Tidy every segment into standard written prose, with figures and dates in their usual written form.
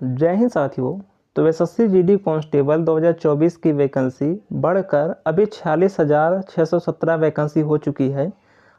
जय हिंद साथियों। तो एसएससी जीडी कांस्टेबल 2024 की वैकेंसी बढ़कर अभी 46,617 वैकेंसी हो चुकी है।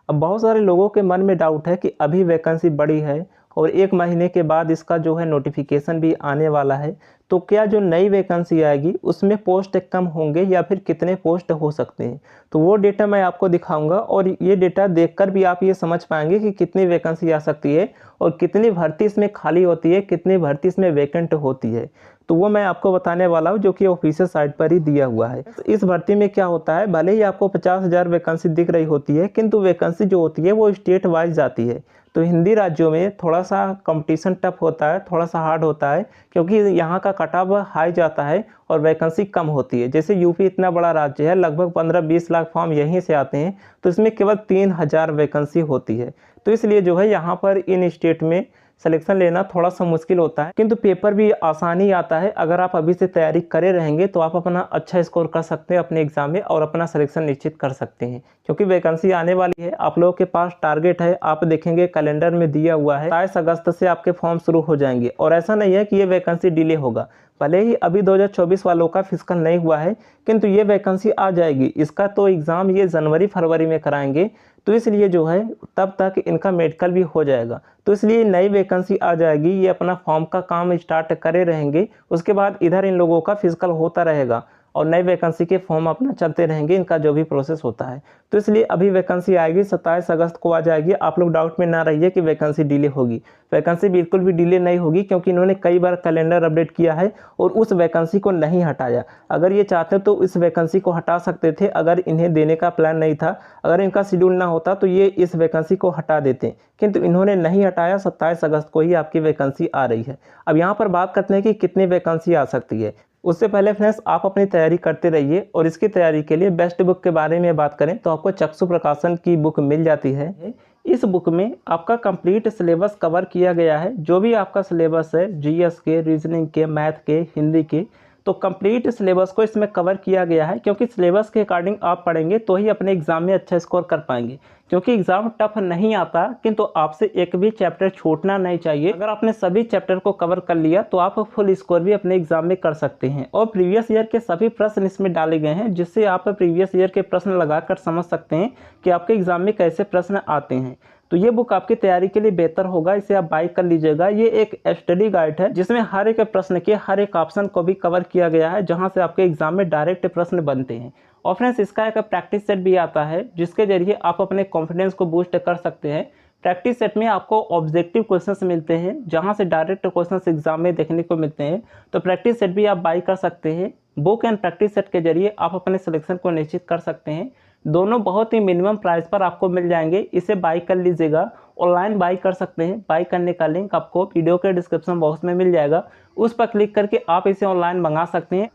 अब बहुत सारे लोगों के मन में डाउट है कि अभी वैकेंसी बढ़ी है और 1 महीने के बाद इसका जो है नोटिफिकेशन भी आने वाला है, तो क्या जो नई वैकेंसी आएगी उसमें पोस्ट कम होंगे या फिर कितने पोस्ट हो सकते हैं। तो वो डेटा मैं आपको दिखाऊंगा और ये डेटा देखकर भी आप ये समझ पाएंगे कि कितनी वैकेंसी आ सकती है और कितनी भर्ती इसमें खाली होती है, कितनी भर्ती इसमें वैकेंट होती है। तो वो मैं आपको बताने वाला हूँ, जो कि ऑफिशियल साइट पर ही दिया हुआ है। इस भर्ती में क्या होता है, भले ही आपको 50,000 वैकेंसी दिख रही होती है, किंतु वैकेंसी जो होती है वो स्टेट वाइज जाती है। तो हिंदी राज्यों में थोड़ा सा कंपटीशन टफ होता है, थोड़ा सा हार्ड होता है, क्योंकि यहाँ का कट ऑफ हाई जाता है और वैकेंसी कम होती है। जैसे यूपी इतना बड़ा राज्य है, लगभग 15-20 लाख फॉर्म यहीं से आते हैं, तो इसमें केवल 3,000 वैकेंसी होती है। तो इसलिए जो है यहाँ पर इन स्टेट में सिलेक्शन लेना थोड़ा सा मुश्किल होता है, किंतु पेपर भी आसानी आता है। अगर आप अभी से तैयारी करे रहेंगे तो आप अपना अच्छा स्कोर कर सकते हैं अपने एग्जाम में और अपना सिलेक्शन निश्चित कर सकते हैं, क्योंकि वैकेंसी आने वाली है। आप लोगों के पास टारगेट है, आप देखेंगे कैलेंडर में दिया हुआ है 27 अगस्त से आपके फॉर्म शुरू हो जाएंगे। और ऐसा नहीं है कि ये वैकेंसी डिले होगा, भले ही अभी 2024 वालों का फिजिकल नहीं हुआ है, किंतु ये वैकेंसी आ जाएगी। इसका तो एग्ज़ाम ये जनवरी फरवरी में कराएंगे, तो इसलिए जो है तब तक इनका मेडिकल भी हो जाएगा। तो इसलिए नई वैकेंसी आ जाएगी, ये अपना फॉर्म का काम स्टार्ट करे रहेंगे, उसके बाद इधर इन लोगों का फिजिकल होता रहेगा और नई वैकेंसी के फॉर्म अपना चलते रहेंगे, इनका जो भी प्रोसेस होता है। तो इसलिए अभी वैकेंसी आएगी, 27 अगस्त को आ जाएगी। आप लोग डाउट में ना रहिए कि वैकेंसी डिले होगी। वैकेंसी बिल्कुल भी डिले नहीं होगी, क्योंकि इन्होंने कई बार कैलेंडर अपडेट किया है और उस वैकेंसी को नहीं हटाया। अगर ये चाहते तो इस वैकेंसी को हटा सकते थे, अगर इन्हें देने का प्लान नहीं था, अगर इनका शेड्यूल ना होता तो ये इस वैकेंसी को हटा देते, किंतु इन्होंने नहीं हटाया। 27 अगस्त को ही आपकी वैकेंसी आ रही है। अब यहाँ पर बात करते हैं कि कितनी वैकेंसी आ सकती है। उससे पहले फ्रेंड्स, आप अपनी तैयारी करते रहिए और इसकी तैयारी के लिए बेस्ट बुक के बारे में बात करें तो आपको चक्षु प्रकाशन की बुक मिल जाती है। इस बुक में आपका कंप्लीट सिलेबस कवर किया गया है। जो भी आपका सिलेबस है, जीएस के, रीजनिंग के, मैथ के, हिंदी के, तो कंप्लीट सिलेबस को इसमें कवर किया गया है, क्योंकि सिलेबस के अकॉर्डिंग आप पढ़ेंगे तो ही अपने एग्जाम में अच्छा स्कोर कर पाएंगे। क्योंकि एग्जाम टफ नहीं आता, किंतु आपसे एक भी चैप्टर छूटना नहीं चाहिए। अगर आपने सभी चैप्टर को कवर कर लिया तो आप फुल स्कोर भी अपने एग्जाम में कर सकते हैं। और प्रीवियस ईयर के सभी प्रश्न इसमें डाले गए हैं, जिससे आप प्रीवियस ईयर के प्रश्न लगाकर समझ सकते हैं कि आपके एग्जाम में कैसे प्रश्न आते हैं। तो ये बुक आपकी तैयारी के लिए बेहतर होगा, इसे आप बाय कर लीजिएगा। ये एक स्टडी गाइड है, जिसमें हर एक प्रश्न के हर एक ऑप्शन को भी कवर किया गया है, जहां से आपके एग्जाम में डायरेक्ट प्रश्न बनते हैं। और फ्रेंड्स, इसका एक प्रैक्टिस सेट भी आता है, जिसके जरिए आप अपने कॉन्फिडेंस को बूस्ट कर सकते हैं। प्रैक्टिस सेट में आपको ऑब्जेक्टिव क्वेश्चंस मिलते हैं, जहां से डायरेक्ट क्वेश्चंस एग्जाम में देखने को मिलते हैं। तो प्रैक्टिस सेट भी आप बाय कर सकते हैं। बुक एंड प्रैक्टिस सेट के जरिए आप अपने सिलेक्शन को निश्चित कर सकते हैं। दोनों बहुत ही मिनिमम प्राइस पर आपको मिल जाएंगे, इसे बाय कर लीजिएगा। ऑनलाइन बाय कर सकते हैं। बाय करने का लिंक आपको वीडियो के डिस्क्रिप्शन बॉक्स में मिल जाएगा, उस पर क्लिक करके आप इसे ऑनलाइन मंगा सकते हैं।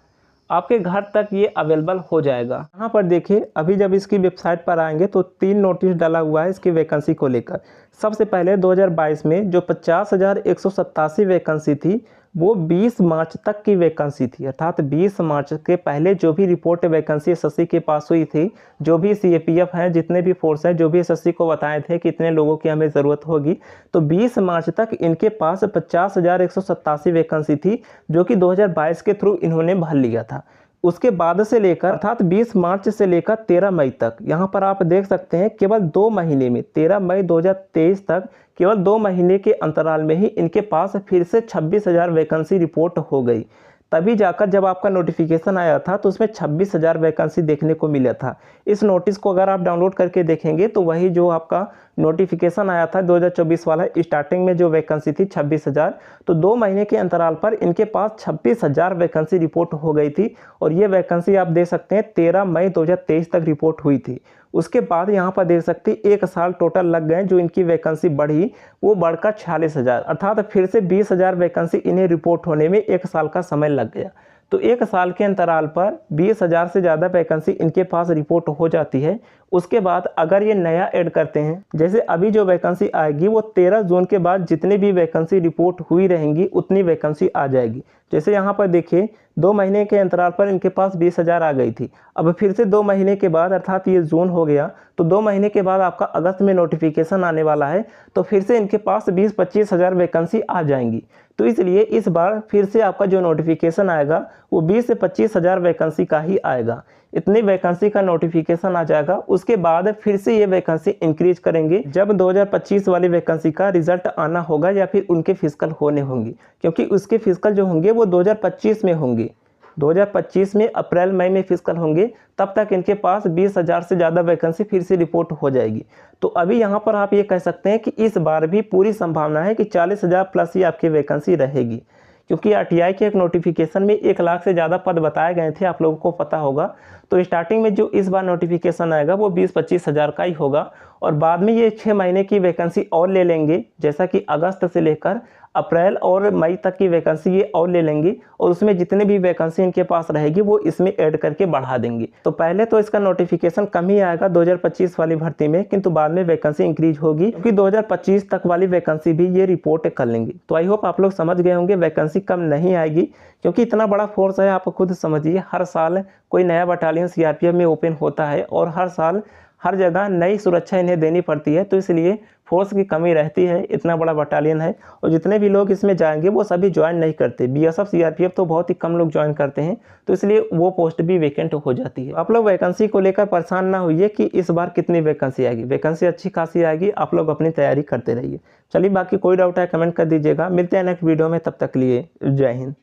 आपके घर तक ये अवेलेबल हो जाएगा। यहाँ पर देखिए, अभी जब इसकी वेबसाइट पर आएंगे तो 3 नोटिस डाला हुआ है इसकी वैकेंसी को लेकर। सबसे पहले 2022 में जो 50,187 वैकेंसी थी, वो 20 मार्च तक की वैकेंसी थी। अर्थात 20 मार्च के पहले जो भी रिपोर्ट वैकेंसी एसएससी के पास हुई थी, जो भी सीएपीएफ हैं, जितने भी फोर्स हैं, जो भी एसएससी को बताए थे कि इतने लोगों की हमें ज़रूरत होगी, तो 20 मार्च तक इनके पास 50,187 वैकेंसी थी, जो कि 2022 के थ्रू इन्होंने भर लिया था। उसके बाद से लेकर अर्थात 20 मार्च से लेकर 13 मई तक, यहाँ पर आप देख सकते हैं केवल 2 महीने में, 13 मई 2023 तक केवल 2 महीने के अंतराल में ही इनके पास फिर से 26,000 वैकेंसी रिपोर्ट हो गई। तभी जाकर जब आपका नोटिफिकेशन आया था तो उसमें 26,000 वैकेंसी देखने को मिला था। इस नोटिस को अगर आप डाउनलोड करके देखेंगे तो वही जो आपका नोटिफिकेशन आया था 2024 वाला, स्टार्टिंग में जो वैकेंसी थी 26,000, तो 2 महीने के अंतराल पर इनके पास 26,000 वैकेंसी रिपोर्ट हो गई थी। और ये वैकेंसी आप देख सकते हैं 13 मई 2023 तक रिपोर्ट हुई थी। उसके बाद यहाँ पर देख सकते हैं 1 साल टोटल लग गए, जो इनकी वैकेंसी बढ़ी वो बढ़कर 46,000, अर्थात फिर से 20,000 वैकेंसी इन्हें रिपोर्ट होने में 1 साल का समय लग गया। तो 1 साल के अंतराल पर 20,000 से ज़्यादा वैकेंसी इनके पास रिपोर्ट हो जाती है। उसके बाद अगर ये नया ऐड करते हैं, जैसे अभी जो वैकेंसी आएगी वो 13 जून के बाद जितनी भी वैकेंसी रिपोर्ट हुई रहेंगी उतनी वैकेंसी आ जाएगी। जैसे यहाँ पर देखिए, 2 महीने के अंतराल पर इनके पास 20,000 आ गई थी। अब फिर से 2 महीने के बाद, अर्थात ये जून हो गया, तो 2 महीने के बाद आपका अगस्त में नोटिफिकेशन आने वाला है, तो फिर से इनके पास 20-25,000 वैकेंसी आ जाएंगी। तो इसलिए इस बार फिर से आपका जो नोटिफिकेशन आएगा वो 20 से 25 हज़ार वैकेंसी का ही आएगा। इतनी वैकेंसी का नोटिफिकेशन आ जाएगा, उसके बाद फिर से ये वैकेंसी इंक्रीज करेंगे जब 2025 वाली वैकेंसी का रिजल्ट आना होगा या फिर उनके फिजिकल होने होंगे, क्योंकि उसके फिजिकल जो होंगे वो 2025 में होंगे। 2025 में अप्रैल मई में फिजिकल होंगे, तब तक इनके पास 20,000 से ज़्यादा वैकेंसी फिर से रिपोर्ट हो जाएगी। तो अभी यहाँ पर आप ये कह सकते हैं कि इस बार भी पूरी संभावना है कि 40,000 प्लस ही आपकी वैकेंसी रहेगी, क्योंकि आरटीआई के एक नोटिफिकेशन में 1 लाख से ज़्यादा पद बताए गए थे, आप लोगों को पता होगा। तो स्टार्टिंग में जो इस बार नोटिफिकेशन आएगा वो 20-25 हज़ार का ही होगा, और बाद में ये 6 महीने की वैकेंसी और ले लेंगे, जैसा कि अगस्त से लेकर अप्रैल और मई तक की वैकेंसी ये और ले लेंगे, और उसमें जितने भी वैकेंसी इनके पास रहेगी वो इसमें ऐड करके बढ़ा देंगे। तो पहले तो इसका नोटिफिकेशन कम ही आएगा 2025 वाली भर्ती में, किंतु बाद में वैकेंसी इंक्रीज होगी, क्योंकि 2025 तक वाली वैकेंसी भी ये रिपोर्ट कर लेंगे। तो आई होप आप लोग समझ गए होंगे, वैकेंसी कम नहीं आएगी, क्योंकि इतना बड़ा फोर्स है। आप खुद समझिए, हर साल कोई नया बटालियन सीआरपीएफ में ओपन होता है और हर साल हर जगह नई सुरक्षा इन्हें देनी पड़ती है, तो इसलिए फोर्स की कमी रहती है। इतना बड़ा बटालियन है और जितने भी लोग इसमें जाएंगे वो सभी ज्वाइन नहीं करते। बीएसएफ सीआरपीएफ तो बहुत ही कम लोग ज्वाइन करते हैं, तो इसलिए वो पोस्ट भी वैकेंट हो जाती है। आप लोग वैकेंसी को लेकर परेशान ना होइए कि इस बार कितनी वैकेंसी आएगी। वैकेंसी अच्छी खासी आएगी, आप लोग अपनी तैयारी करते रहिए। चलिए, बाकी कोई डाउट है कमेंट कर दीजिएगा। मिलते हैं नेक्स्ट वीडियो में, तब तक के लिए जय हिंद।